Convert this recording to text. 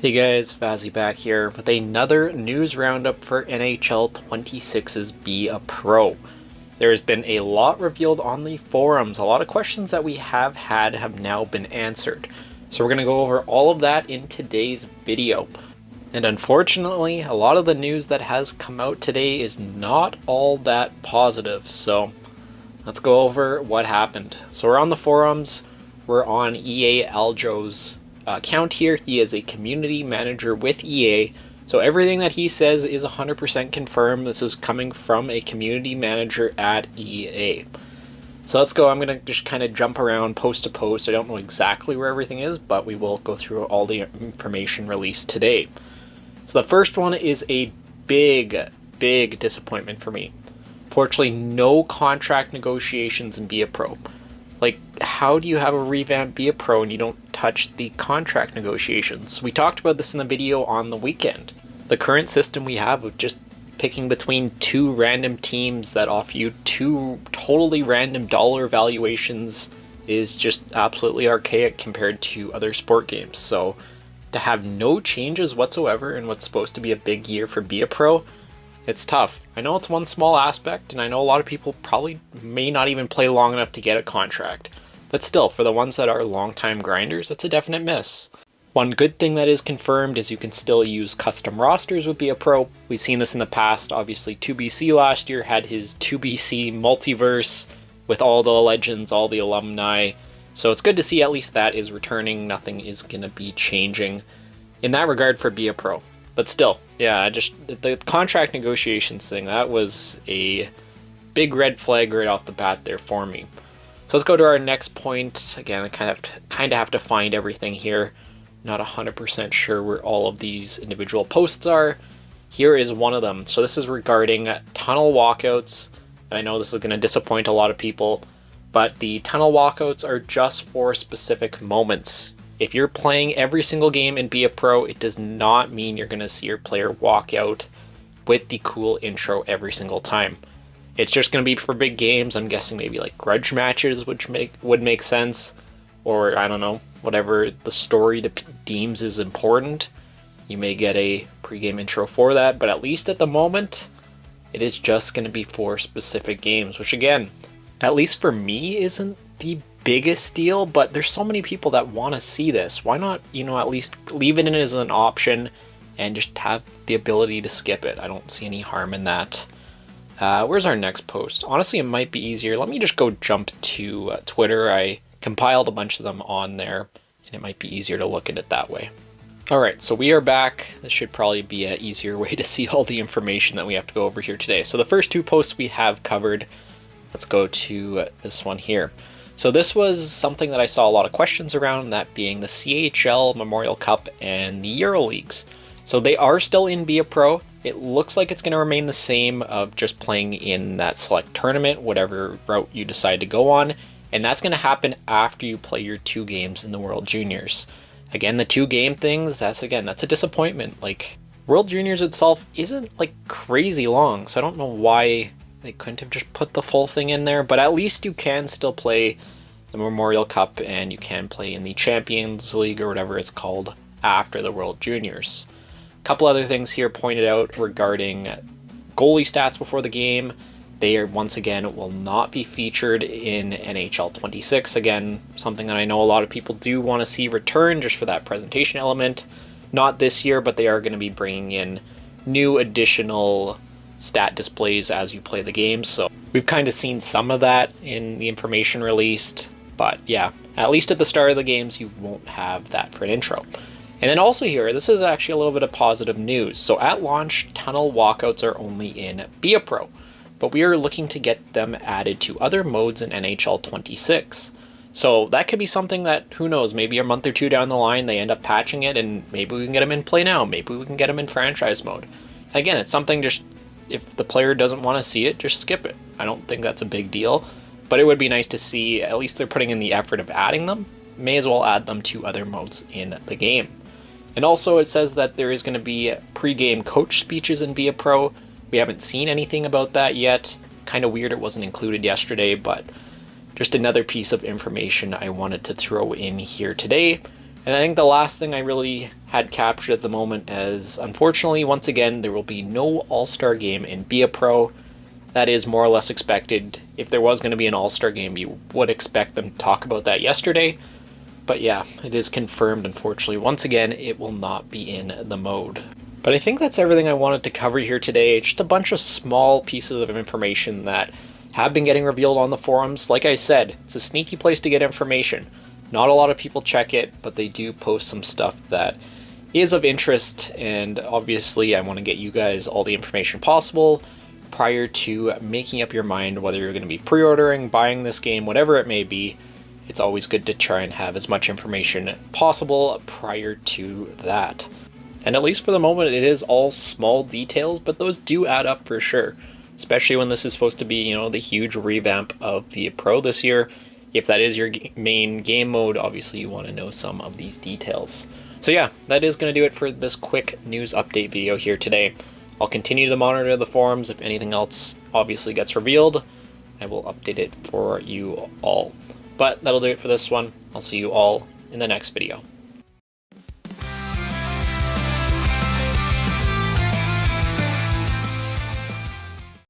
Hey guys, Fazzy back here with another news roundup for NHL 26's Be a Pro. There has been a lot revealed on the forums. A lot of questions that we have had have now been answered. So we're going to go over all of that in today's video. And unfortunately, a lot of the news that has come out today is not all that positive. So let's go over what happened. So we're on the forums. We're on EA Aljo's account here. He is a community manager with EA, so everything that he says is 100% confirmed. This is coming from a community manager at EA. So let's go. I'm going to just kind of jump around post to post. I don't know exactly where everything is, but we will go through all the information released today. So the first one is a big disappointment for me. Fortunately, no contract negotiations in Be a Pro. Like, how do you have a revamp Be a Pro and you don't touch the contract negotiations? We talked about this in the video on the weekend. The current system we have of just picking between two random teams that offer you two totally random dollar valuations is just absolutely archaic compared to other sport games. So to have no changes whatsoever in what's supposed to be a big year for Be a Pro, it's tough. I know it's one small aspect, and I know a lot of people probably may not even play long enough to get a contract. But still, for the ones that are long-time grinders, that's a definite miss. One good thing that is confirmed is you can still use custom rosters with Be a Pro. We've seen this in the past. Obviously, 2BC last year had his 2BC multiverse with all the legends, all the alumni. So it's good to see at least that is returning. Nothing is going to be changing in that regard for Be a Pro. But still, yeah, the contract negotiations thing, that was a big red flag right off the bat there for me. So let's go to our next point. Again, I kind of have to find everything here. Not 100% sure where all of these individual posts are. Here is one of them. So this is regarding tunnel walkouts. And I know this is going to disappoint a lot of people, but the tunnel walkouts are just for specific moments. If you're playing every single game in Be a Pro, it does not mean you're going to see your player walk out with the cool intro every single time. It's just going to be for big games. I'm guessing maybe like grudge matches, which would make sense. Or, I don't know, whatever the story deems is important. You may get a pregame intro for that, but at least at the moment, it is just going to be for specific games, which again, at least for me, isn't the biggest deal, but there's so many people that want to see this. Why not, at least leave it in as an option and just have the ability to skip it? I don't see any harm in that. Where's our next post? Honestly, it might be easier. Let me just go jump to Twitter. I compiled a bunch of them on there, and it might be easier to look at it that way. Alright, so we are back. This should probably be an easier way to see all the information that we have to go over here today. So the first two posts we have covered. Let's go to this one here. So this was something that I saw a lot of questions around, that being the CHL, Memorial Cup, and the EuroLeagues. So they are still in Be a Pro. It looks like it's going to remain the same of just playing in that select tournament, whatever route you decide to go on. And that's going to happen after you play your 2 games in the World Juniors. Again, the 2 game things, that's a disappointment. Like, World Juniors itself isn't like crazy long, so I don't know why they couldn't have just put the full thing in there, but at least you can still play the Memorial Cup and you can play in the Champions League or whatever it's called after the World Juniors. A couple other things here pointed out regarding goalie stats before the game. They are, once again, will not be featured in NHL 26. Again, something that I know a lot of people do want to see return just for that presentation element. Not this year, but they are going to be bringing in new additional stat displays as you play the game. So we've kind of seen some of that in the information released, but yeah, at least at the start of the games, you won't have that for an intro. And then also here, this is actually a little bit of positive news. So at launch, tunnel walkouts are only in Be a Pro, but we are looking to get them added to other modes in NHL 26. So that could be something that, who knows, maybe a month or 2 down the line, they end up patching it and maybe we can get them in Play Now, maybe we can get them in franchise mode. Again, it's something just, if the player doesn't want to see it, just skip it. I don't think that's a big deal, but it would be nice to see, at least they're putting in the effort of adding them. May as well add them to other modes in the game. And also it says that there is going to be pre-game coach speeches in Be a Pro. We haven't seen anything about that yet. Kind of weird it wasn't included yesterday, but just another piece of information I wanted to throw in here today. And I think the last thing I really had captured at the moment is, unfortunately, once again, there will be no All-Star game in Be a Pro. That is more or less expected. If there was going to be an All-Star game, you would expect them to talk about that yesterday. But yeah, it is confirmed, unfortunately. Once again, it will not be in the mode. But I think that's everything I wanted to cover here today. Just a bunch of small pieces of information that have been getting revealed on the forums. Like I said, it's a sneaky place to get information. Not a lot of people check it, but they do post some stuff that is of interest, and obviously I want to get you guys all the information possible prior to making up your mind whether you're going to be pre-ordering, buying this game, whatever it may be. It's always good to try and have as much information possible prior to that. And at least for the moment, it is all small details, but those do add up for sure. Especially when this is supposed to be, the huge revamp of the Pro this year. If that is your main game mode, obviously you want to know some of these details. So yeah, that is going to do it for this quick news update video here today. I'll continue to monitor the forums. If anything else obviously gets revealed, I will update it for you all. But that'll do it for this one. I'll see you all in the next video.